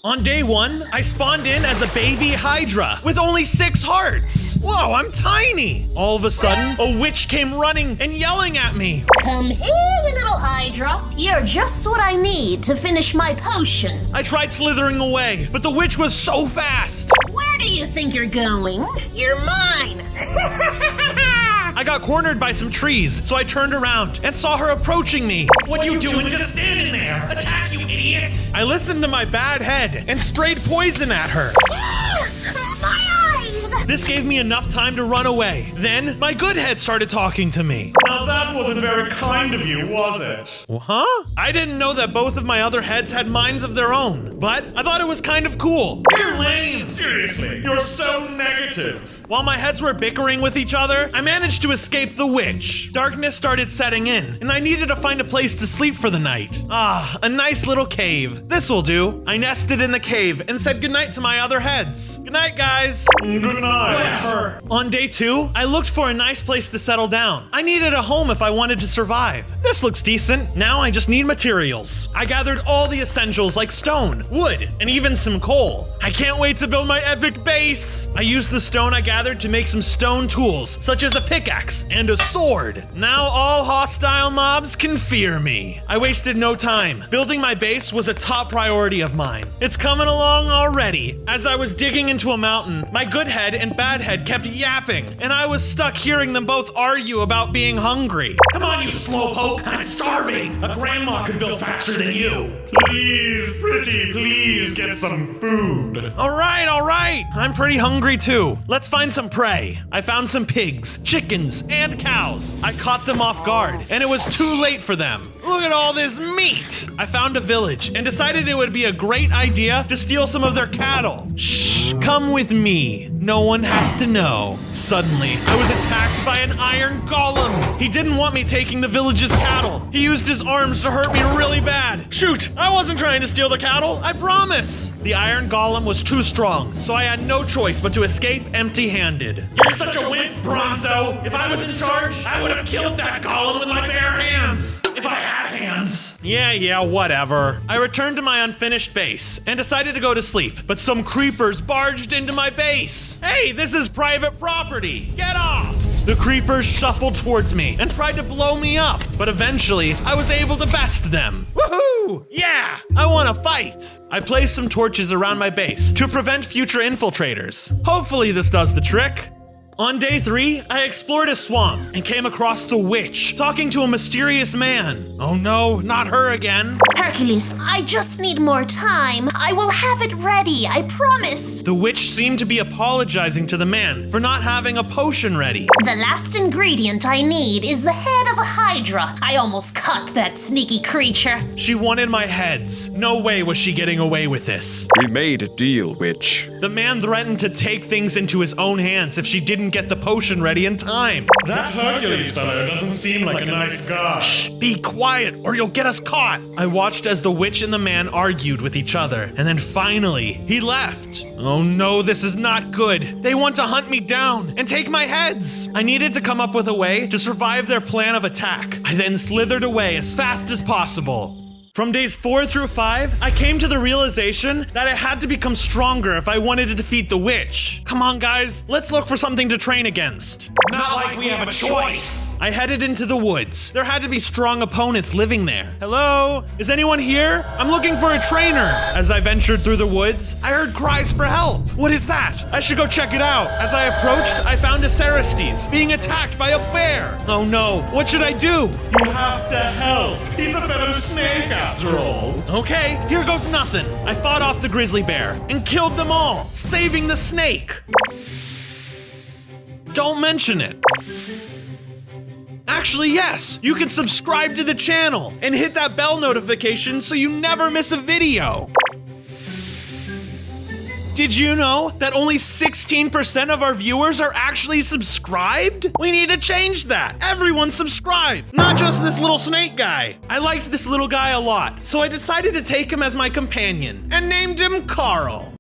On day 1, I spawned in as a baby HYDRA with only 6 hearts. Whoa, I'm tiny. All of a sudden, a witch came running and yelling at me. Come here, you little HYDRA. You're just what I need to finish my potion. I tried slithering away, but the witch was so fast. Where do you think you're going? You're mine. I got cornered by some trees, so I turned around and saw her approaching me. What you doing just standing there? Attack, you idiots! I listened to my bad head and sprayed poison at her. My eyes! This gave me enough time to run away. Then, my good head started talking to me. Now that wasn't very kind of you, was it? Huh? I didn't know that both of my other heads had minds of their own, but I thought it was kind of cool. You're lame! Seriously, you're so negative. While my heads were bickering with each other, I managed to escape the witch. Darkness started setting in, and I needed to find a place to sleep for the night. Ah, a nice little cave. This will do. I nested in the cave and said goodnight to my other heads. Good night, guys. Good night. Whatever. On day 2, I looked for a nice place to settle down. I needed a home if I wanted to survive. This looks decent. Now I just need materials. I gathered all the essentials like stone, wood, and even some coal. I can't wait to build my epic base. I used the stone I gathered to make some stone tools, such as a pickaxe and a sword. Now all hostile mobs can fear me. I wasted no time. Building my base was a top priority of mine. It's coming along already. As I was digging into a mountain, my good head and bad head kept yapping, and I was stuck hearing them both argue about being hungry. Come on, you slowpoke! I'm starving! A grandma could build faster than you! Please, pretty, please get some food. All right. I'm pretty hungry too. Let's find some prey. I found some pigs, chickens, and cows. I caught them off guard, and it was too late for them. Look at all this meat! I found a village and decided it would be a great idea to steal some of their cattle. Shh, come with me. No one has to know. Suddenly, I was attacked by an iron golem. He didn't want me taking the village's cattle. He used his arms to hurt me really bad. Shoot, I wasn't trying to steal the cattle, I promise. The iron golem was too strong, so I had no choice but to escape empty-handed. You're such a wimp, Bronzo! If I was in charge, I would have killed that golem with my bare hands! If I had hands! Yeah, whatever. I returned to my unfinished base and decided to go to sleep, but some creepers barged into my base. Hey, this is private property. Get off! The creepers shuffled towards me and tried to blow me up, but eventually I was able to best them. Woohoo! Yeah, I want to fight. I placed some torches around my base to prevent future infiltrators. Hopefully this does the trick. On day 3, I explored a swamp and came across the witch, talking to a mysterious man. Oh no, not her again. Hercules, I just need more time. I will have it ready, I promise. The witch seemed to be apologizing to the man for not having a potion ready. The last ingredient I need is the head of a HYDRA. I almost cut that sneaky creature. She wanted my heads. No way was she getting away with this. We made a deal, witch. The man threatened to take things into his own hands if she didn't get the potion ready in time. That Hercules fellow doesn't seem like a nice guy. Shh, be quiet or you'll get us caught. I watched as the witch and the man argued with each other, and then finally, he left. Oh no, this is not good. They want to hunt me down and take my heads. I needed to come up with a way to survive their plan of attack. I then slithered away as fast as possible. From days 4 through 5, I came to the realization that I had to become stronger if I wanted to defeat the witch. Come on, guys, let's look for something to train against. Not like we have a choice. I headed into the woods. There had to be strong opponents living there. Hello? Is anyone here? I'm looking for a trainer. As I ventured through the woods, I heard cries for help. What is that? I should go check it out. As I approached, I found a Cerastes being attacked by a bear. Oh no, what should I do? You have to help. He's a venom snake after all. Okay, here goes nothing. I fought off the grizzly bear and killed them all, saving the snake. Don't mention it. Actually, yes, you can subscribe to the channel and hit that bell notification so you never miss a video. Did you know that only 16% of our viewers are actually subscribed? We need to change that. Everyone subscribe, not just this little snake guy. I liked this little guy a lot, so I decided to take him as my companion and named him Carl.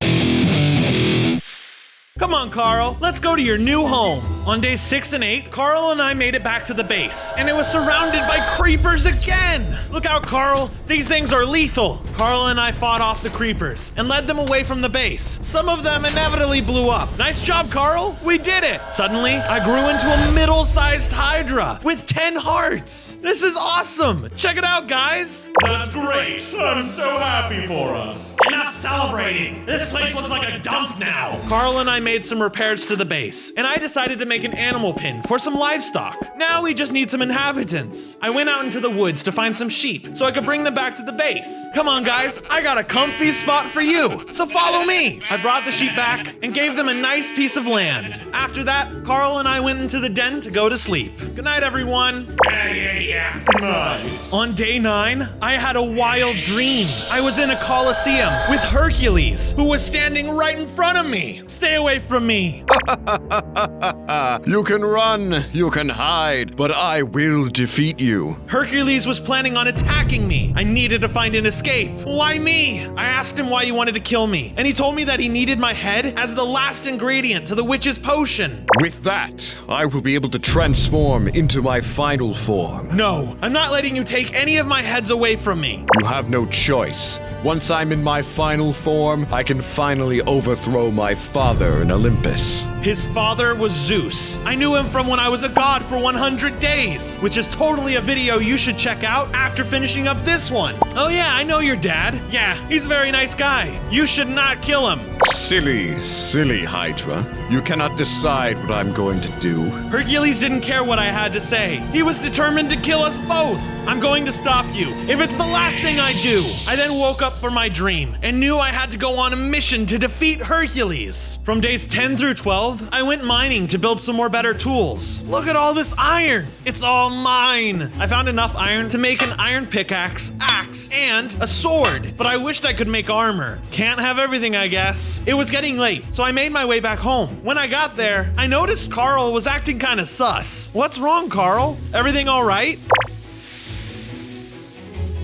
Come on, Carl, let's go to your new home. On days 6 and 8, Carl and I made it back to the base, and it was surrounded by creepers again. Look out, Carl, these things are lethal. Carl and I fought off the creepers and led them away from the base. Some of them inevitably blew up. Nice job, Carl, we did it. Suddenly, I grew into a middle-sized Hydra with 10 hearts. This is awesome. Check it out, guys. That's great. I'm so happy for us. Enough celebrating. This place looks like a dump now. Carl and I made some repairs to the base, and I decided to make an animal pen for some livestock. Now we just need some inhabitants. I went out into the woods to find some sheep so I could bring them back to the base. Come on, guys, I got a comfy spot for you, so follow me. I brought the sheep back and gave them a nice piece of land. After that, Carl and I went into the den to go to sleep. Good night, everyone. Yeah. Good night. On day 9, I had a wild dream. I was in a coliseum with Hercules, who was standing right in front of me. Stay away from me. You can run, you can hide, but I will defeat you. Hercules was planning on attacking me. I needed to find an escape. Why me? I asked him why he wanted to kill me, and he told me that he needed my head as the last ingredient to the witch's potion. With that, I will be able to transform into my final form. No, I'm not letting you take any of my heads away from me. You have no choice. Once I'm in my final form, I can finally overthrow my father in Olympus. His father was Zeus. I knew him from when I was a god for 100 days, which is totally a video you should check out after finishing up this one. Oh yeah, I know your dad. Yeah, he's a very nice guy. You should not kill him. Silly Hydra. You cannot decide what I'm going to do. Hercules didn't care what I had to say. He was determined to kill us both. I'm going to stop you, if it's the last thing I do. I then woke up from my dream and knew I had to go on a mission to defeat Hercules. From days 10 through 12, I went mining to build some more better tools. Look at all this iron. It's all mine. I found enough iron to make an iron pickaxe, axe, and a sword, but I wished I could make armor. Can't have everything, I guess. It was getting late, so I made my way back home. When I got there, I noticed Carl was acting kind of sus. What's wrong, Carl? Everything all right?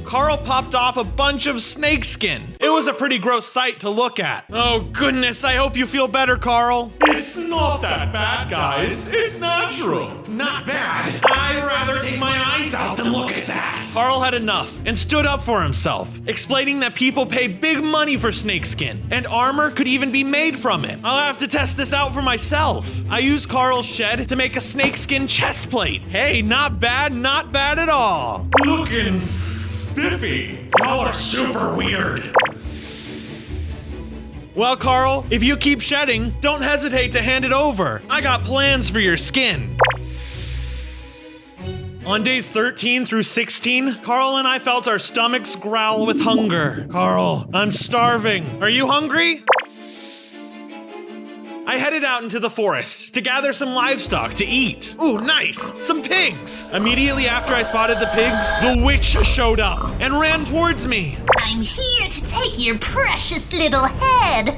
Carl popped off a bunch of snakeskin. It was a pretty gross sight to look at. Oh goodness, I hope you feel better, Carl. It's not that bad, guys. It's natural. Not bad. I'd rather take my eyes out than look at that. Carl had enough and stood up for himself, explaining that people pay big money for snakeskin, and armor could even be made from it. I'll have to test this out for myself. I used Carl's shed to make a snakeskin chest plate. Hey, not bad at all. Looking spiffy. Y'all are super weird. Well, Carl, if you keep shedding, don't hesitate to hand it over. I got plans for your skin. On days 13 through 16, Carl and I felt our stomachs growl with hunger. Carl, I'm starving. Are you hungry? I headed out into the forest to gather some livestock to eat. Ooh, nice! Some pigs! Immediately after I spotted the pigs, the witch showed up and ran towards me. I'm here to take your precious little head.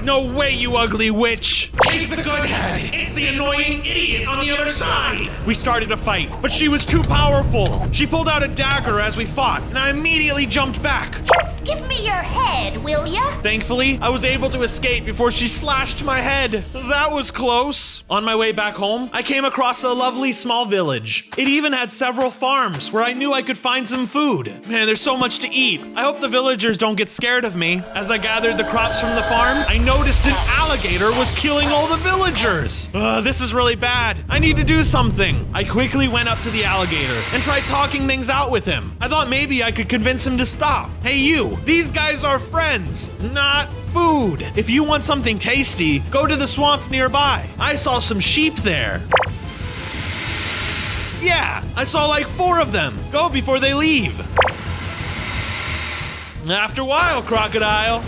No way, you ugly witch! Take the good head. It's the annoying idiot on the other side. We started a fight, but she was too powerful. She pulled out a dagger as we fought, and I immediately jumped back. Just give me your head, will ya? Thankfully, I was able to escape before she slashed my head. That was close. On my way back home, I came across a lovely small village. It even had several farms where I knew I could find some food. Man, there's so much to eat. I hope the villagers don't get scared of me. As I gathered the crops from the farm, I noticed an alligator was killing all the villagers. This is really bad. I need to do something. I quickly went up to the alligator and tried talking things out with him. I thought maybe I could convince him to stop. Hey you, these guys are friends, not food. If you want something tasty, go to the swamp nearby. I saw some sheep there. Yeah, I saw like 4 of them. Go before they leave. After a while, crocodile.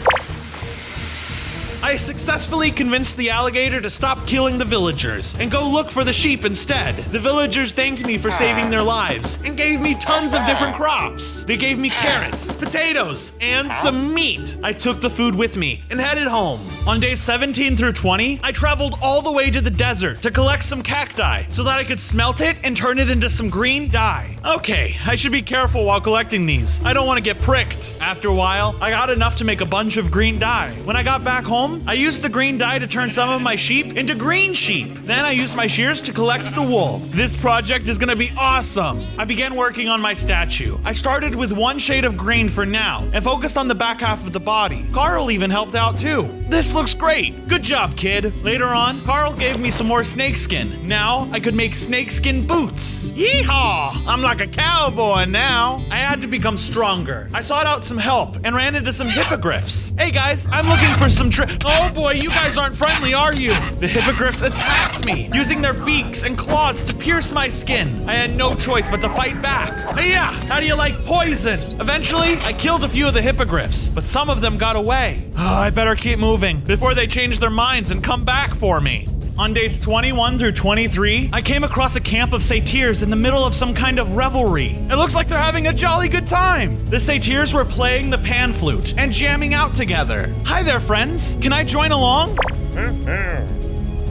I successfully convinced the alligator to stop killing the villagers and go look for the sheep instead. The villagers thanked me for saving their lives and gave me tons of different crops. They gave me carrots, potatoes, and some meat. I took the food with me and headed home. On days 17 through 20, I traveled all the way to the desert to collect some cacti so that I could smelt it and turn it into some green dye. Okay, I should be careful while collecting these. I don't want to get pricked. After a while, I got enough to make a bunch of green dye. When I got back home, home, I used the green dye to turn some of my sheep into green sheep. Then I used my shears to collect the wool. This project is gonna be awesome. I began working on my statue. I started with one shade of green for now and focused on the back half of the body. Carl even helped out too. This looks great. Good job, kid. Later on, Carl gave me some more snakeskin. Now I could make snakeskin boots. Yeehaw! I'm like a cowboy now. I had to become stronger. I sought out some help and ran into some hippogriffs. Hey guys, I'm looking for some Oh boy, you guys aren't friendly, are you? The hippogriffs attacked me, using their beaks and claws to pierce my skin. I had no choice but to fight back. Yeah, how do you like poison? Eventually, I killed a few of the hippogriffs, but some of them got away. Oh, I better keep moving before they change their minds and come back for me. On days 21 through 23, I came across a camp of satyrs in the middle of some kind of revelry. It looks like they're having a jolly good time. The satyrs were playing the pan flute and jamming out together. Hi there, friends. Can I join along?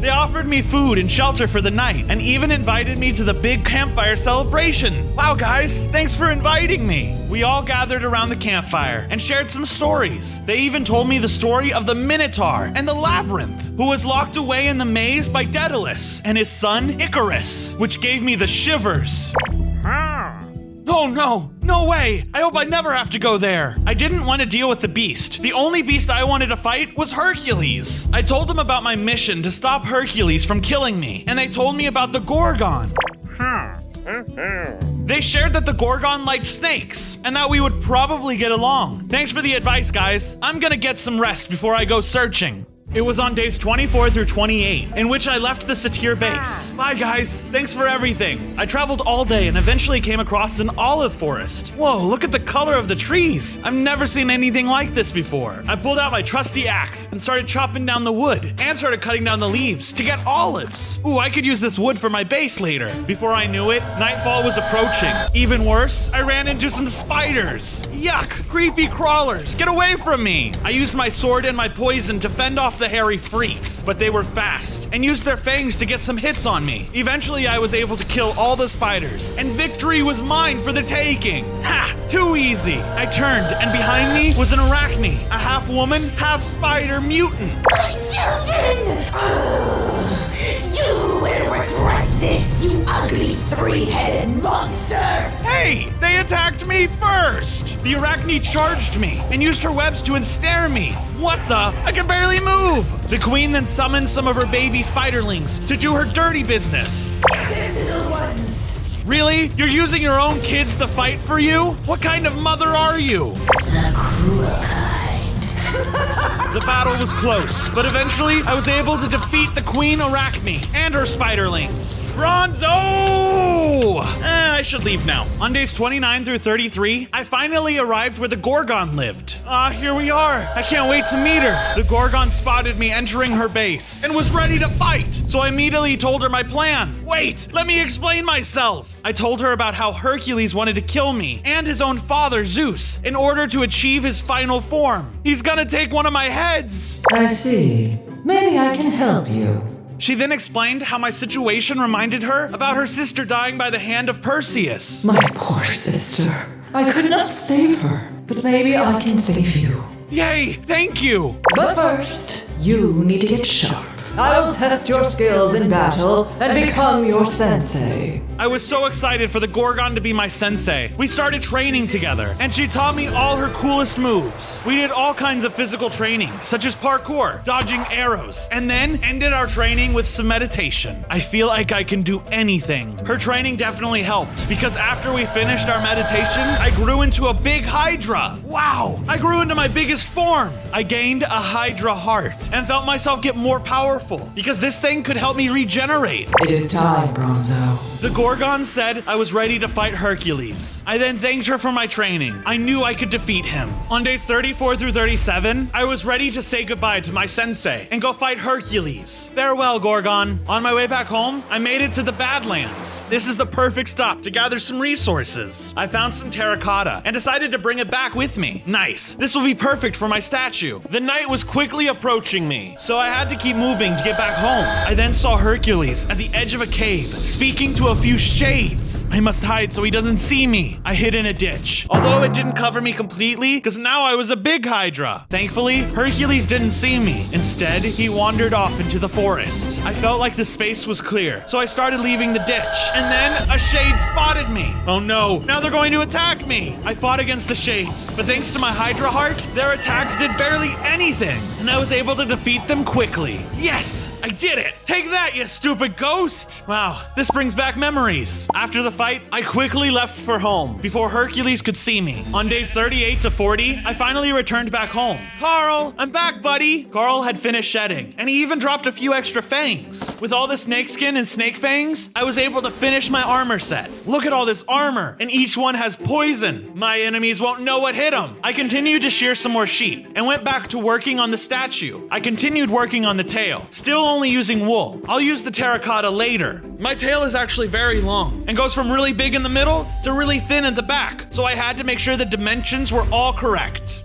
They offered me food and shelter for the night and even invited me to the big campfire celebration. Wow, guys, thanks for inviting me. We all gathered around the campfire and shared some stories. They even told me the story of the Minotaur and the Labyrinth, who was locked away in the maze by Daedalus and his son Icarus, which gave me the shivers. Oh no, no way! I hope I never have to go there. I didn't want to deal with the beast. The only beast I wanted to fight was Hercules. I told them about my mission to stop Hercules from killing me, and they told me about the Gorgon. They shared that the Gorgon liked snakes, and that we would probably get along. Thanks for the advice, guys. I'm gonna get some rest before I go searching. It was on days 24 through 28, in which I left the satyr base. Bye guys, thanks for everything. I traveled all day and eventually came across an olive forest. Whoa, look at the color of the trees. I've never seen anything like this before. I pulled out my trusty axe and started chopping down the wood and started cutting down the leaves to get olives. Ooh, I could use this wood for my base later. Before I knew it, nightfall was approaching. Even worse, I ran into some spiders. Yuck, creepy crawlers, get away from me. I used my sword and my poison to fend off the hairy freaks, but they were fast and used their fangs to get some hits on me. Eventually, I was able to kill all the spiders, and victory was mine for the taking. Ha! Too easy. I turned, and behind me was an arachne, a half woman, half spider mutant. My children! You will regret this, you ugly three-headed monster! Hey! They attacked me first! The arachne charged me and used her webs to ensnare me. What the? I can barely move! The queen then summoned some of her baby spiderlings to do her dirty business. Get in, little ones! Really? You're using your own kids to fight for you? What kind of mother are you? The cruel kind. The battle was close, but eventually I was able to defeat the Queen Arachne and her spiderlings. Bronzo! I should leave now. On days 29 through 33, I finally arrived where the Gorgon lived. Here we are. I can't wait to meet her. The Gorgon spotted me entering her base and was ready to fight. So I immediately told her my plan. Wait, let me explain myself. I told her about how Hercules wanted to kill me and his own father, Zeus, in order to achieve his final form. He's gonna take one of my heads. I see. Maybe I can help you. She then explained how my situation reminded her about her sister dying by the hand of Perseus. My poor sister. I could not save her, but maybe I can save you. Yay, thank you. But first, you need to get sharp. I will test your skills in battle and become your sensei. I was so excited for the Gorgon to be my sensei. We started training together, and she taught me all her coolest moves. We did all kinds of physical training, such as parkour, dodging arrows, and then ended our training with some meditation. I feel like I can do anything. Her training definitely helped, because after we finished our meditation, I grew into a big HYDRA. Wow! I grew into my biggest form. I gained a HYDRA heart, and felt myself get more powerful, because this thing could help me regenerate. It is time, Bronzo. The Gorgon said I was ready to fight Hercules. I then thanked her for my training. I knew I could defeat him. On days 34 through 37, I was ready to say goodbye to my sensei and go fight Hercules. Farewell, Gorgon. On my way back home, I made it to the Badlands. This is the perfect stop to gather some resources. I found some terracotta and decided to bring it back with me. Nice. This will be perfect for my statue. The night was quickly approaching me, so I had to keep moving to get back home. I then saw Hercules at the edge of a cave, speaking to a few use shades. I must hide so he doesn't see me. I hid in a ditch. Although it didn't cover me completely, because now I was a big Hydra. Thankfully, Hercules didn't see me. Instead, he wandered off into the forest. I felt like the space was clear, so I started leaving the ditch. And then a shade spotted me. Oh no, now they're going to attack me. I fought against the shades, but thanks to my Hydra heart, their attacks did barely anything, and I was able to defeat them quickly. Yes, I did it. Take that, you stupid ghost. Wow, this brings back memories. After the fight, I quickly left for home before Hercules could see me. On days 38 to 40, I finally returned back home. Carl, I'm back, buddy. Carl had finished shedding, and he even dropped a few extra fangs. With all the snake skin and snake fangs, I was able to finish my armor set. Look at all this armor, and each one has poison. My enemies won't know what hit them. I continued to shear some more sheep and went back to working on the statue. I continued working on the tail, still only using wool. I'll use the terracotta later. My tail is actually very long and goes from really big in the middle to really thin at the back, so I had to make sure the dimensions were all correct.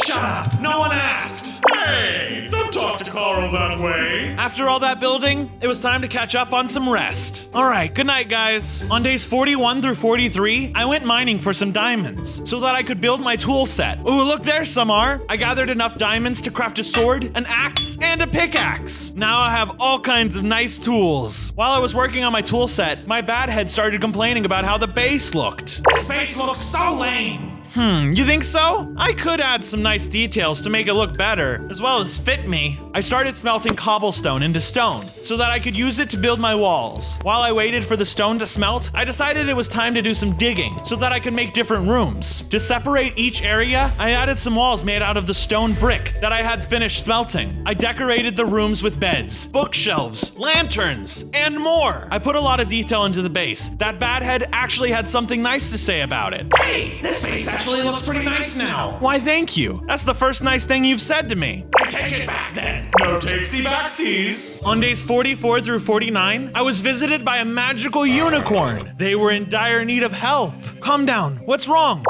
Shut up! No one asked! Hey! Don't talk to Carl that way! After all that building, it was time to catch up on some rest. Alright, good night, guys. On days 41 through 43, I went mining for some diamonds so that I could build my tool set. Ooh, look, there some are. I gathered enough diamonds to craft a sword, an axe, and a pickaxe. Now I have all kinds of nice tools. While I was working on my tool set, my bad head started complaining about how the base looked. This base looks so lame! You think so? I could add some nice details to make it look better, as well as fit me. I started smelting cobblestone into stone so that I could use it to build my walls. While I waited for the stone to smelt, I decided it was time to do some digging so that I could make different rooms. To separate each area, I added some walls made out of the stone brick that I had finished smelting. I decorated the rooms with beds, bookshelves, lanterns, and more. I put a lot of detail into the base. That bad head actually had something nice to say about it. Hey! This base actually looks pretty nice now! Why, thank you. That's the first nice thing you've said to me. I take it back then! No takesy backsies! On days 44 through 49, I was visited by a magical unicorn. They were in dire need of help. Calm down. What's wrong?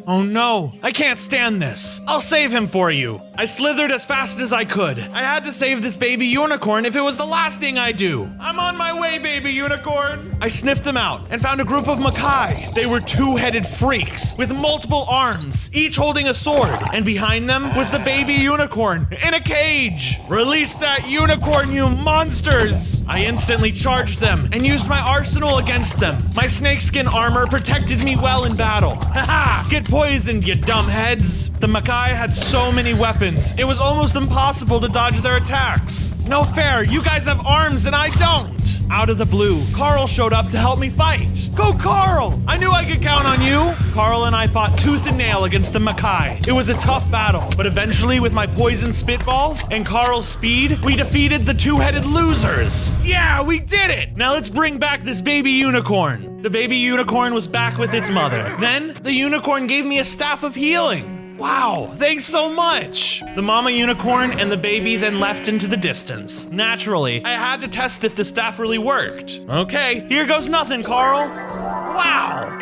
Oh no, I can't stand this. I'll save him for you. I slithered as fast as I could. I had to save this baby unicorn if it was the last thing I do. I'm on my way, baby unicorn. I sniffed them out and found a group of Makai. They were two-headed freaks with multiple arms, each holding a sword. And behind them was the baby unicorn in a cage. Release that unicorn, you monsters. I instantly charged them and used my arsenal against them. My snakeskin armor protected me well in battle. Haha, get poisoned, you dumb heads. The Makai had so many weapons, it was almost impossible to dodge their attacks. No fair, you guys have arms and I don't. Out of the blue, Carl showed up to help me fight. Go Carl! I knew I could count on you. Carl and I fought tooth and nail against the Makai. It was a tough battle, but eventually with my poison spitballs and Carl's speed, we defeated the two-headed losers. Yeah, we did it! Now let's bring back this baby unicorn. The baby unicorn was back with its mother. Then, the unicorn gave me a staff of healing. Wow, thanks so much! The mama unicorn and the baby then left into the distance. Naturally, I had to test if the staff really worked. Okay, here goes nothing, Carl. Wow!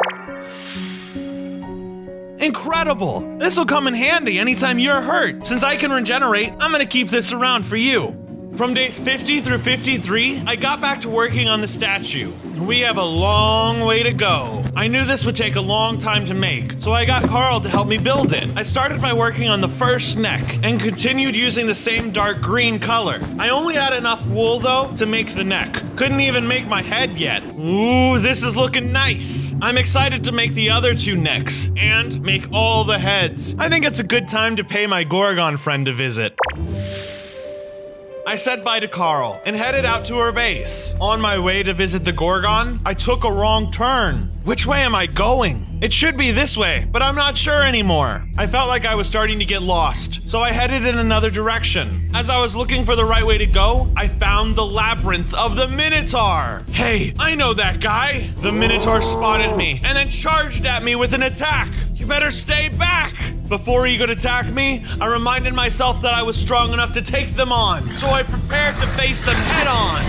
Incredible! This will come in handy anytime you're hurt. Since I can regenerate, I'm gonna keep this around for you. From days 50 through 53, I got back to working on the statue. We have a long way to go. I knew this would take a long time to make, so I got Carl to help me build it. I started by working on the first neck and continued using the same dark green color. I only had enough wool though to make the neck. Couldn't even make my head yet. Ooh, this is looking nice. I'm excited to make the other two necks and make all the heads. I think it's a good time to pay my Gorgon friend a visit. I said bye to Carl and headed out to her base. On my way to visit the Gorgon, I took a wrong turn. Which way am I going? It should be this way, but I'm not sure anymore. I felt like I was starting to get lost, so I headed in another direction. As I was looking for the right way to go, I found the labyrinth of the Minotaur. Hey, I know that guy. The Minotaur spotted me and then charged at me with an attack. You better stay back. Before he could attack me, I reminded myself that I was strong enough to take them on, so I prepared to face them head on.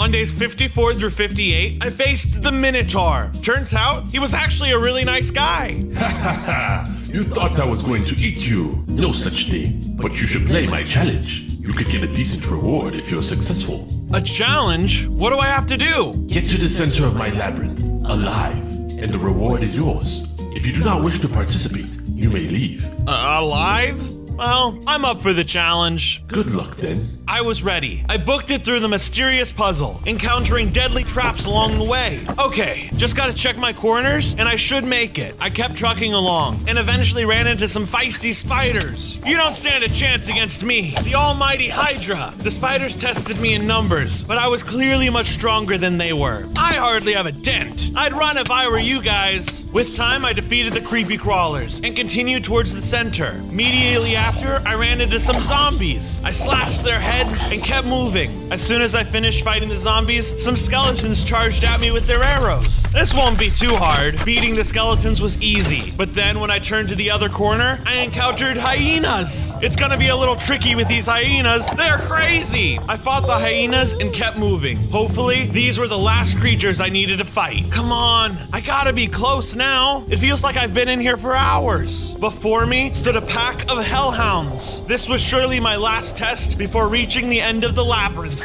On days 54 through 58, I faced the Minotaur. Turns out, he was actually a really nice guy. You thought I was going to eat you. No such thing. But you should play my challenge. You could get a decent reward if you're successful. A challenge? What do I have to do? Get to the center of my labyrinth, alive, and the reward is yours. If you do not wish to participate, you may leave. Alive? Well, I'm up for the challenge. Good luck then. I was ready. I booked it through the mysterious puzzle, encountering deadly traps along the way. Okay, just gotta check my corners, and I should make it. I kept trucking along, and eventually ran into some feisty spiders. You don't stand a chance against me, the almighty HYDRA. The spiders tested me in numbers, but I was clearly much stronger than they were. I hardly have a dent. I'd run if I were you guys. With time, I defeated the creepy crawlers, and continued towards the center. Immediately after, I ran into some zombies. I slashed their heads and kept moving. As soon as I finished fighting the zombies, some skeletons charged at me with their arrows. This won't be too hard. Beating the skeletons was easy. But then when I turned to the other corner, I encountered hyenas. It's gonna be a little tricky with these hyenas. They're crazy. I fought the hyenas and kept moving. Hopefully, these were the last creatures I needed to fight. Come on, I gotta be close now. It feels like I've been in here for hours. Before me stood a pack of hellhounds. This was surely my last test before reaching the end of the labyrinth.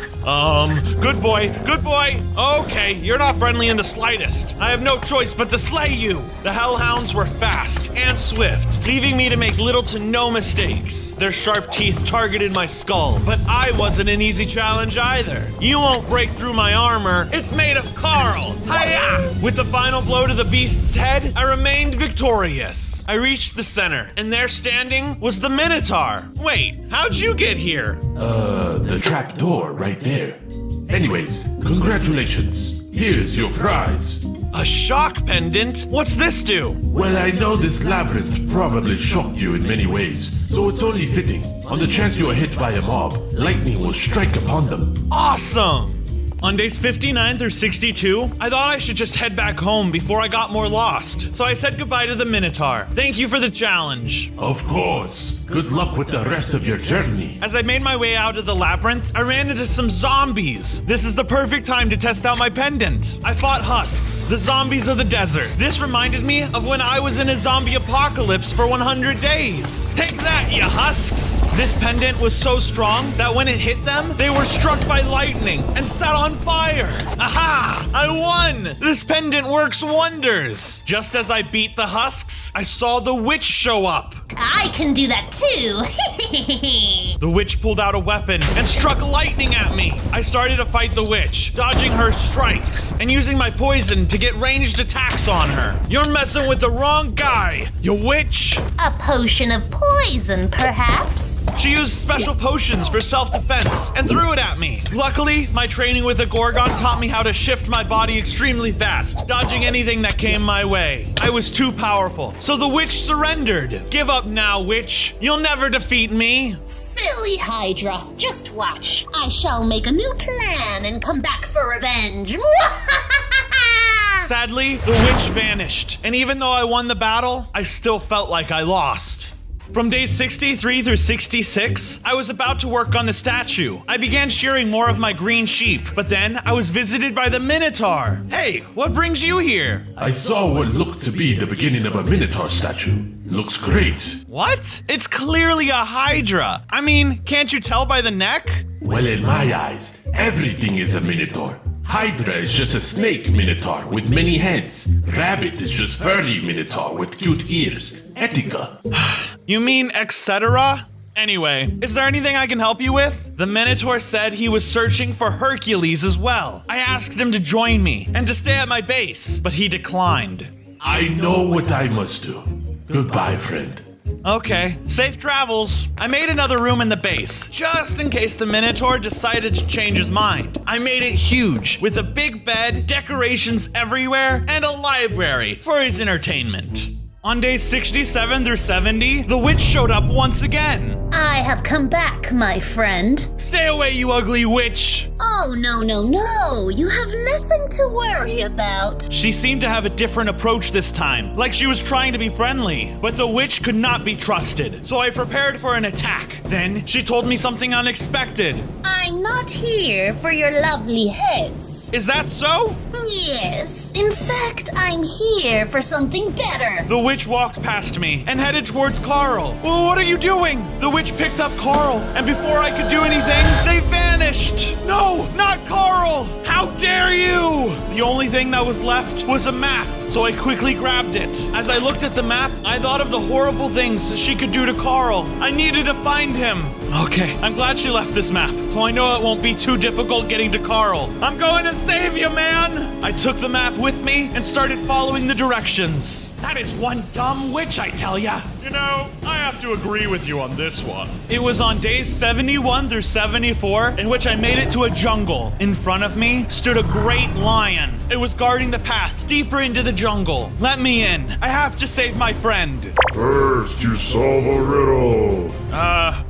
Good boy, good boy. Okay, you're not friendly in the slightest. I have no choice but to slay you. The hellhounds were fast and swift, leaving me to make little to no mistakes. Their sharp teeth targeted my skull, but I wasn't an easy challenge either. You won't break through my armor. It's made of Carl. Hiya! With the final blow to the beast's head, I remained victorious. I reached the center, and there standing was the Minotaur. Wait, how'd you get here? The trap door right there. Anyways, congratulations. Here's your prize. A shock pendant? What's this do? Well, I know this labyrinth probably shocked you in many ways, so it's only fitting. On the chance you are hit by a mob, lightning will strike upon them. Awesome! On days 59 through 62, I thought I should just head back home before I got more lost. So I said goodbye to the Minotaur. Thank you for the challenge. Of course. Good luck with the rest of your journey. As I made my way out of the labyrinth, I ran into some zombies. This is the perfect time to test out my pendant. I fought husks, the zombies of the desert. This reminded me of when I was in a zombie apocalypse for 100 days. Take that, you husks! This pendant was so strong that when it hit them, they were struck by lightning and set on fire. Aha! I won! This pendant works wonders. Just as I beat the husks, I saw the witch show up. I can do that too. The witch pulled out a weapon and struck lightning at me. I started to fight the witch, dodging her strikes and using my poison to get ranged attacks on her. You're messing with the wrong guy, you witch. A potion of poison, perhaps? She used special potions for self-defense and threw it at me. Luckily, my training with the Gorgon taught me how to shift my body extremely fast, dodging anything that came my way. I was too powerful, so the witch surrendered. Give up now, witch. You'll never defeat me. Silly Hydra. Just watch. I shall make a new plan and come back for revenge. Sadly, the witch vanished, and even though I won the battle, I still felt like I lost. From days 63 through 66, I was about to work on the statue. I began shearing more of my green sheep, but then I was visited by the Minotaur. Hey, what brings you here? I saw what looked to be the beginning of a Minotaur statue. Looks great. What? It's clearly a Hydra. I mean, can't you tell by the neck? Well, in my eyes, everything is a Minotaur. Hydra is just a snake Minotaur with many heads. Rabbit is just furry Minotaur with cute ears. Etika. You mean etc.? Anyway, is there anything I can help you with? The Minotaur said he was searching for Hercules as well. I asked him to join me and to stay at my base, but he declined. I know what I must do. Goodbye, friend. Okay, safe travels. I made another room in the base, just in case the Minotaur decided to change his mind. I made it huge, with a big bed, decorations everywhere, and a library for his entertainment. On days 67 through 70, the witch showed up once again. I have come back, my friend. Stay away, you ugly witch! Oh, no. You have nothing to worry about. She seemed to have a different approach this time, like she was trying to be friendly. But the witch could not be trusted, so I prepared for an attack. Then she told me something unexpected. I'm not here for your lovely heads. Is that so? Yes, in fact, I'm here for something better. The witch walked past me and headed towards Carl. Well, what are you doing? The witch picked up Carl, and before I could do anything, they vanished. No, not Carl! How dare you! The only thing that was left was a map, so I quickly grabbed it. As I looked at the map, I thought of the horrible things she could do to Carl. I needed to find him. Okay, I'm glad she left this map, so I know it won't be too difficult getting to Carl. I'm going to save you, man! I took the map with me and started following the directions. That is one dumb witch, I tell ya. You know, I have to agree with you on this one. It was on days 71 through 74 in which I made it to a jungle. In front of me stood a great lion. It was guarding the path deeper into the jungle. Let me in. I have to save my friend. First, you solve a riddle.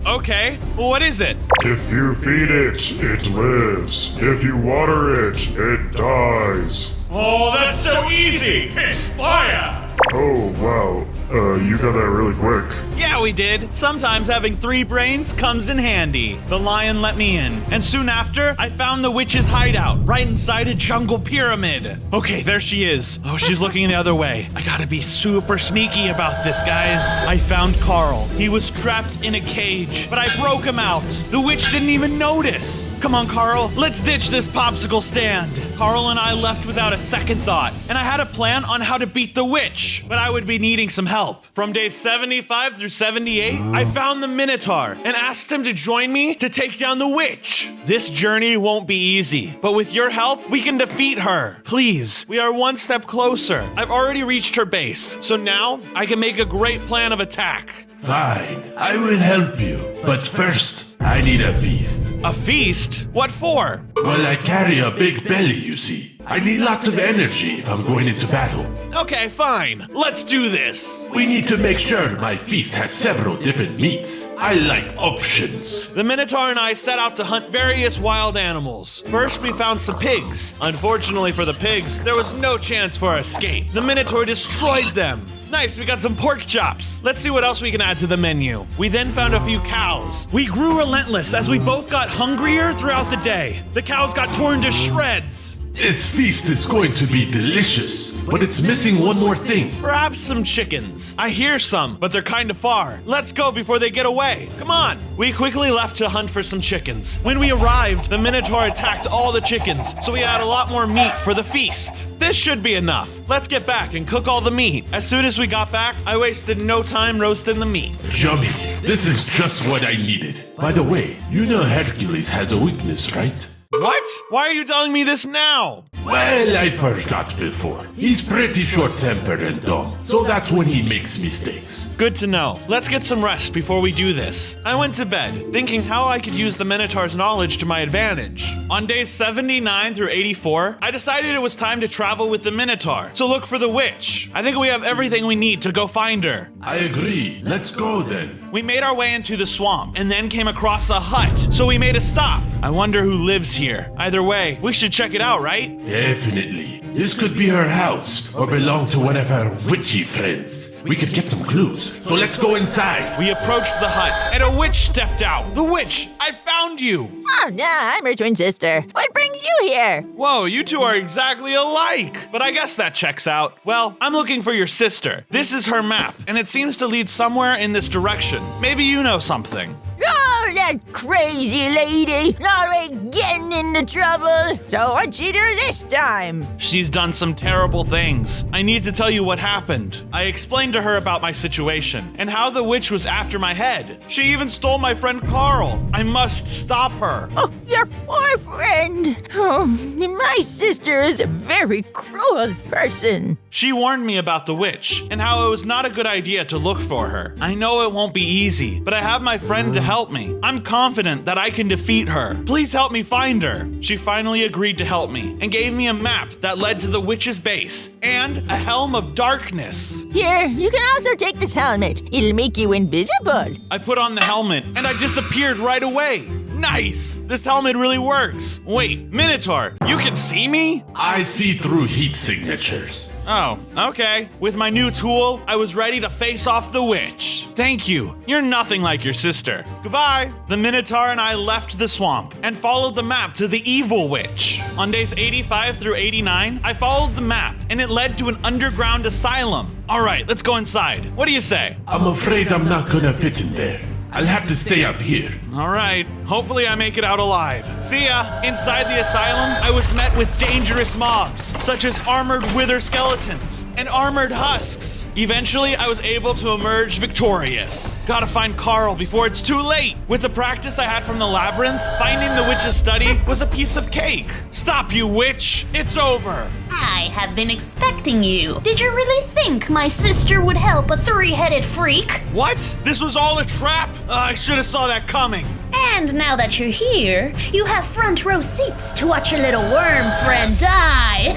Okay. Well, what is it? If you feed it, it lives. If you water it, it dies. Oh, that's so easy. It's fire. Oh, wow. You got that really quick. Yeah, we did. Sometimes having 3 brains comes in handy. The lion let me in, and soon after, I found the witch's hideout right inside a jungle pyramid. Okay, there she is. Oh, she's looking the other way. I gotta be super sneaky about this, guys. I found Carl. He was trapped in a cage, but I broke him out. The witch didn't even notice. Come on, Carl. Let's ditch this popsicle stand. Carl and I left without a second thought, and I had a plan on how to beat the witch, but I would be needing some help. From days 75 through 78, I found the Minotaur and asked him to join me to take down the witch. This journey won't be easy, but with your help, we can defeat her. Please, we are one step closer. I've already reached her base, so now I can make a great plan of attack. Fine, I will help you. But first, I need a feast. A feast? What for? Well, I carry a big belly, you see. I need lots of energy if I'm going into battle. Okay, fine. Let's do this. We need to make sure my feast has several different meats. I like options. The Minotaur and I set out to hunt various wild animals. First, we found some pigs. Unfortunately for the pigs, there was no chance for escape. The Minotaur destroyed them. Nice, we got some pork chops. Let's see what else we can add to the menu. We then found a few cows. We grew relentless as we both got hungrier throughout the day. The cows got torn to shreds. This feast is going to be delicious, but it's missing one more thing. Perhaps some chickens. I hear some, but they're kind of far. Let's go before they get away. Come on. We quickly left to hunt for some chickens. When we arrived, the Minotaur attacked all the chickens, so we had a lot more meat for the feast. This should be enough. Let's get back and cook all the meat. As soon as we got back, I wasted no time roasting the meat. Yummy. This is just what I needed. By the way, you know Hercules has a weakness, right? What? Why are you telling me this now? Well, I forgot before. He's pretty short-tempered and dumb, so that's when he makes mistakes. Good to know. Let's get some rest before we do this. I went to bed, thinking how I could use the Minotaur's knowledge to my advantage. On days 79 through 84, I decided it was time to travel with the Minotaur to look for the witch. I think we have everything we need to go find her. I agree. Let's go then. We made our way into the swamp and then came across a hut, so we made a stop. I wonder who lives here. Either way, we should check it out, right? Definitely. This could be her house or belong to one of her witchy friends. We could get some clues, so let's go inside. We approached the hut and a witch stepped out. The witch! I found you! Oh, no, I'm her twin sister. What brings you here? Whoa, you two are exactly alike. But I guess that checks out. Well, I'm looking for your sister. This is her map, and it seems to lead somewhere in this direction. Maybe you know something. Oh, that crazy lady! Already getting into trouble. So what'd she do this time? She's done some terrible things. I need to tell you what happened. I explained to her about my situation and how the witch was after my head. She even stole my friend Carl. I must stop her. Oh, your poor friend. Oh, my sister is a very cruel person. She warned me about the witch and how it was not a good idea to look for her. I know it won't be easy, but I have my friend to help me. I'm I'm confident that I can defeat her. Please help me find her. She finally agreed to help me and gave me a map that led to the witch's base and a helm of darkness. Here, you can also take this helmet. It'll make you invisible. I put on the helmet and I disappeared right away. Nice! This helmet really works. Wait, Minotaur, you can see me? I see through heat signatures. Oh, okay. With my new tool, I was ready to face off the witch. Thank you. You're nothing like your sister. Goodbye. The Minotaur and I left the swamp and followed the map to the evil witch. On days 85 through 89, I followed the map and it led to an underground asylum. All right, let's go inside. What do you say? I'm afraid I'm not gonna fit in there. I'll have to stay out here. All right. Hopefully I make it out alive. See ya. Inside the asylum, I was met with dangerous mobs, such as armored wither skeletons and armored husks. Eventually, I was able to emerge victorious. Gotta find Carl before it's too late. With the practice I had from the labyrinth, finding the witch's study was a piece of cake. Stop, you witch. It's over. I have been expecting you. Did you really think my sister would help a three-headed freak? What? This was all a trap? I should have saw that coming. And now that you're here, you have front row seats to watch your little worm friend die.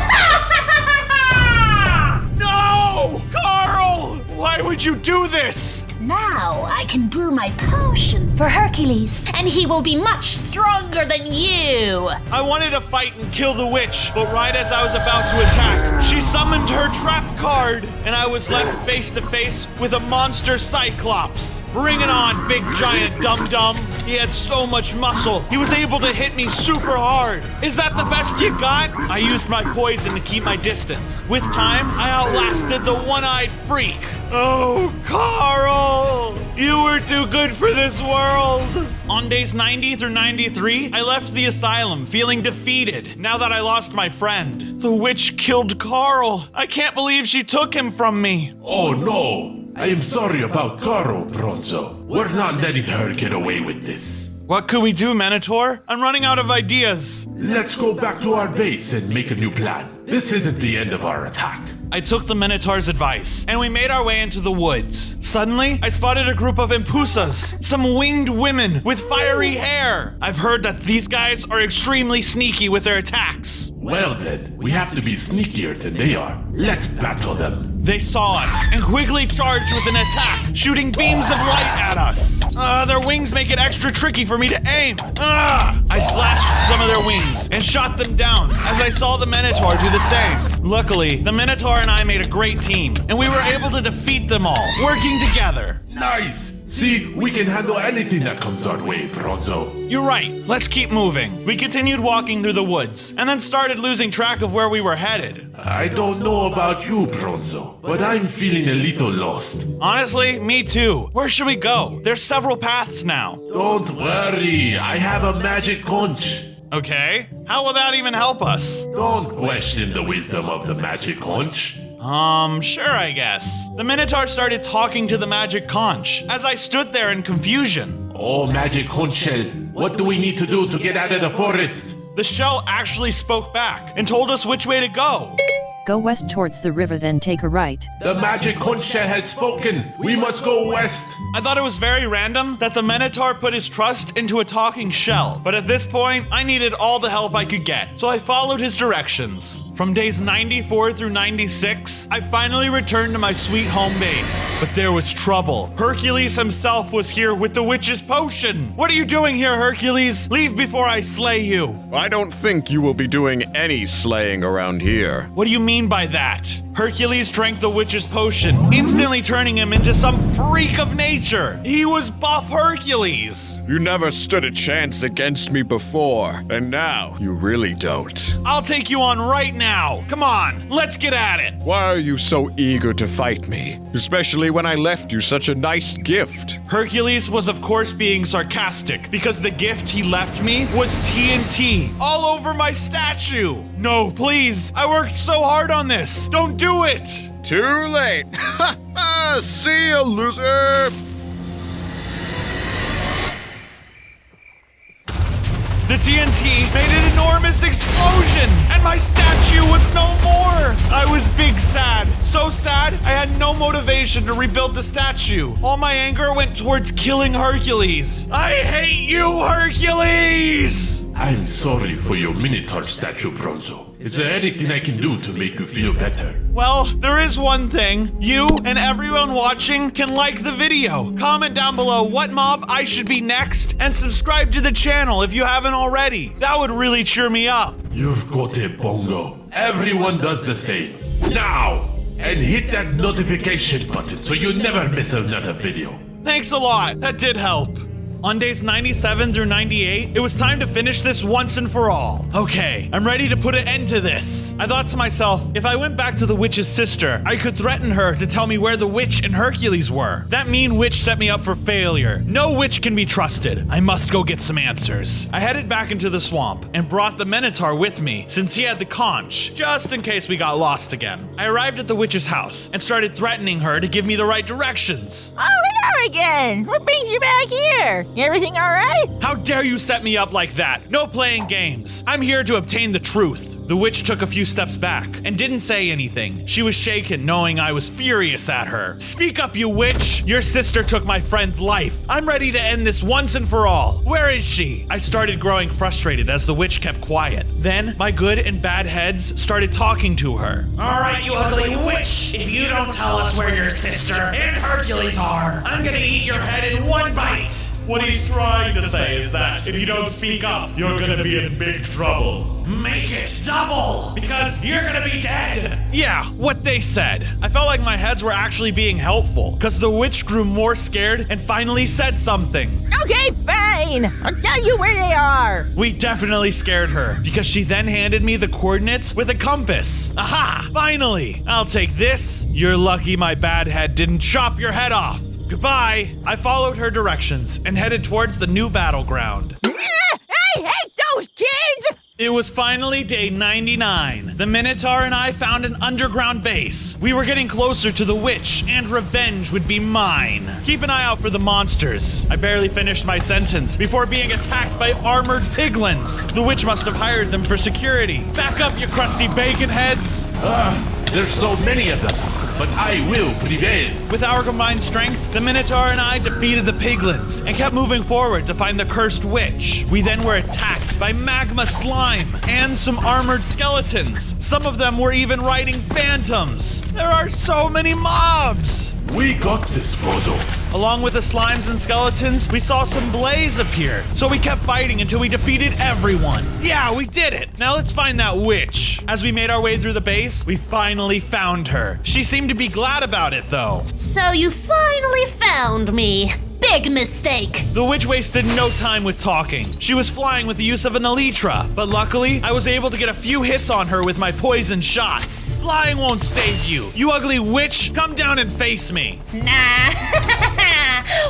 No! Carl! Why would you do this? Now I can brew my potion for Hercules, and he will be much stronger than you. I wanted to fight and kill the witch, but right as I was about to attack, she summoned her trap card, and I was left face to face with a monster Cyclops. Bring it on, big giant dum-dum. He had so much muscle, he was able to hit me super hard. Is that the best you got? I used my poison to keep my distance. With time, I outlasted the one-eyed freak. Oh, Carl! You were too good for this world! On days 90 through 93, I left the asylum feeling defeated now that I lost my friend. The witch killed Carl. I can't believe she took him from me. Oh no! I am sorry about Caro, Bronzo. We're not letting her get away with this. What could we do, Minotaur? I'm running out of ideas. Let's go back to our base and make a new plan. This isn't the end of our attack. I took the Minotaur's advice, and we made our way into the woods. Suddenly, I spotted a group of impusas, some winged women with fiery hair. I've heard that these guys are extremely sneaky with their attacks. Well then, we have to be sneakier than they are. Let's battle them. They saw us and quickly charged with an attack, shooting beams of light at us. Their wings make it extra tricky for me to aim. I slashed some of their wings and shot them down as I saw the Minotaur do the same. Luckily, the Minotaur and I made a great team, and we were able to defeat them all, working together. Nice! See, we can handle anything that comes our way, Bronzo. You're right. Let's keep moving. We continued walking through the woods, and then started losing track of where we were headed. I don't know about you, Bronzo, but I'm feeling a little lost. Honestly, me too. Where should we go? There's several paths now. Don't worry, I have a magic conch. Okay. How will that even help us? Don't question the wisdom of the magic conch. Sure, I guess. The Minotaur started talking to the magic conch as I stood there in confusion. Oh, magic conch shell, what do we need to do to get out of the forest? The shell actually spoke back and told us which way to go. Go west towards the river, then take a right. The magic conch shell has spoken. We must go west. I thought it was very random that the Minotaur put his trust into a talking shell, but at this point, I needed all the help I could get, so I followed his directions. From days 94 through 96, I finally returned to my sweet home base. But there was trouble. Hercules himself was here with the witch's potion. What are you doing here, Hercules? Leave before I slay you. I don't think you will be doing any slaying around here. What do you mean by that? Hercules drank the witch's potion, instantly turning him into some freak of nature. He was buff Hercules. You never stood a chance against me before, and now you really don't. I'll take you on right now. Come on, let's get at it. Why are you so eager to fight me? Especially when I left you such a nice gift. Hercules was of course being sarcastic because the gift he left me was TNT all over my statue. No, please, I worked so hard on this. Don't do it. Too late. Ha ha! See ya, loser! The TNT made an enormous explosion, and my statue was no more. I was big sad. So sad, I had no motivation to rebuild the statue. All my anger went towards killing Hercules. I hate you, Hercules! I'm sorry for your Minotaur statue, Bronzo. Is there anything I can do to make you feel better? Well, there is one thing. You and everyone watching can like the video, comment down below what mob I should be next, and subscribe to the channel if you haven't already. That would really cheer me up. You've got it, Bongo. Everyone does the same. Now! And hit that notification button so you never miss another video. Thanks a lot. That did help. On days 97 through 98, it was time to finish this once and for all. Okay, I'm ready to put an end to this. I thought to myself, if I went back to the witch's sister, I could threaten her to tell me where the witch and Hercules were. That mean witch set me up for failure. No witch can be trusted. I must go get some answers. I headed back into the swamp and brought the Minotaur with me since he had the conch, just in case we got lost again. I arrived at the witch's house and started threatening her to give me the right directions. Oh, hello again. What brings you back here? Everything all right? How dare you set me up like that? No playing games. I'm here to obtain the truth. The witch took a few steps back and didn't say anything. She was shaken, knowing I was furious at her. Speak up, you witch! Your sister took my friend's life. I'm ready to end this once and for all. Where is she? I started growing frustrated as the witch kept quiet. Then, my good and bad heads started talking to her. All right, you ugly witch. If you don't tell us where your sister and Hercules are, I'm gonna eat your head in one bite. What he's trying to say is that if you don't speak up, you're gonna be in big trouble. Make it double, because you're gonna be dead. Yeah, what they said. I felt like my heads were actually being helpful, because the witch grew more scared and finally said something. Okay, fine. I'll tell you where they are. We definitely scared her, because she then handed me the coordinates with a compass. Aha! Finally! I'll take this. You're lucky my bad head didn't chop your head off. Goodbye. I followed her directions and headed towards the new battleground. I hate those kids! It was finally day 99. The Minotaur and I found an underground base. We were getting closer to the witch, and revenge would be mine. Keep an eye out for the monsters. I barely finished my sentence before being attacked by armored piglins. The witch must have hired them for security. Back up, you crusty bacon heads! There's so many of them, but I will prevail. With our combined strength, the Minotaur and I defeated the piglins and kept moving forward to find the cursed witch. We then were attacked by magma slime and some armored skeletons. Some of them were even riding phantoms. There are so many mobs! We got this, Bozo. Along with the slimes and skeletons, we saw some blaze appear. So we kept fighting until we defeated everyone. Yeah, we did it! Now let's find that witch. As we made our way through the base, we finally found her. She seemed to be glad about it, though. So you finally found me. Big mistake. The witch wasted no time with talking. She was flying with the use of an elytra, but luckily, I was able to get a few hits on her with my poison shots. Flying won't save you. You ugly witch, come down and face me. Nah.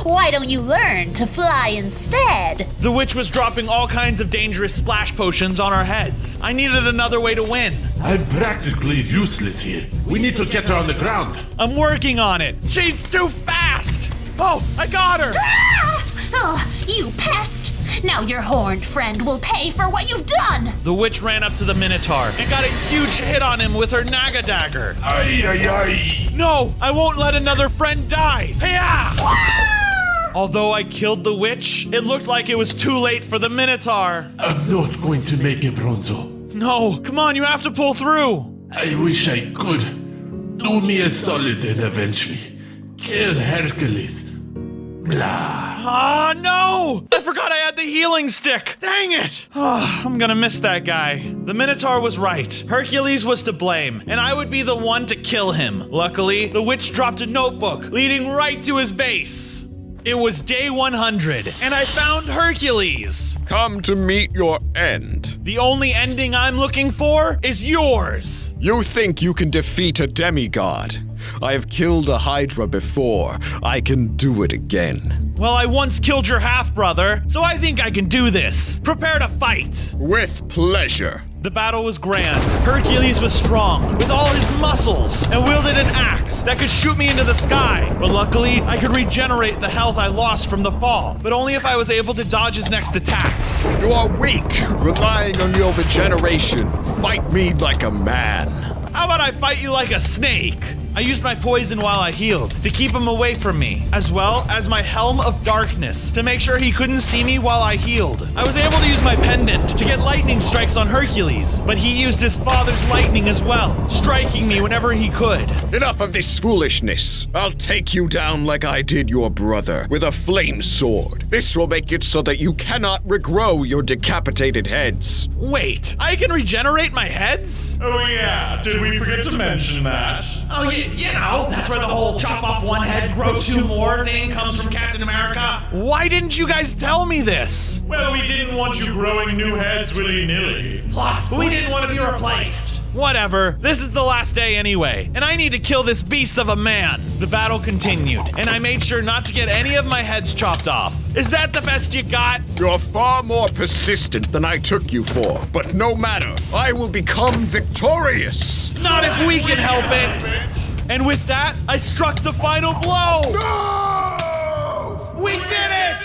Why don't you learn to fly instead? The witch was dropping all kinds of dangerous splash potions on our heads. I needed another way to win. I'm practically useless here. We need to get her on the ground. I'm working on it. She's too fast. Oh, I got her! Ah! Oh, you pest! Now your horned friend will pay for what you've done! The witch ran up to the Minotaur and got a huge hit on him with her Naga dagger. Ay, ay, ay. No, I won't let another friend die. Hey-ya! Ah! Although I killed the witch, it looked like it was too late for the Minotaur. I'm not going to make it, Bronzo. No, come on, you have to pull through. I wish I could. Do me a solid and avenge me. Kill Hercules. Blah. Ah, no! I forgot I had the healing stick. Dang it! Oh, I'm gonna miss that guy. The Minotaur was right. Hercules was to blame, and I would be the one to kill him. Luckily, the witch dropped a notebook leading right to his base. It was day 100, and I found Hercules. Come to meet your end. The only ending I'm looking for is yours. You think you can defeat a demigod? I have killed a HYDRA before. I can do it again. Well, I once killed your half-brother, so I think I can do this. Prepare to fight. With pleasure. The battle was grand. Hercules was strong, with all his muscles, and wielded an axe that could shoot me into the sky. But luckily, I could regenerate the health I lost from the fall, but only if I was able to dodge his next attacks. You are weak, relying on your regeneration. Fight me like a man. How about I fight you like a snake? I used my poison while I healed to keep him away from me, as well as my Helm of Darkness to make sure he couldn't see me while I healed. I was able to use my pendant to get lightning strikes on Hercules, but he used his father's lightning as well, striking me whenever he could. Enough of this foolishness. I'll take you down like I did your brother, with a flame sword. This will make it so that you cannot regrow your decapitated heads. Wait, I can regenerate my heads? Oh yeah, did we forget to mention that? Oh, you know, that's where the whole chop off one head, grow two more thing comes from Captain America. Why didn't you guys tell me this? Well, we didn't want you growing new heads willy-nilly. Plus, we didn't want to be replaced. Whatever, this is the last day anyway, and I need to kill this beast of a man. The battle continued, and I made sure not to get any of my heads chopped off. Is that the best you got? You're far more persistent than I took you for, but no matter, I will become victorious. Not if we can help it. And with that, I struck the final blow. No! We did it!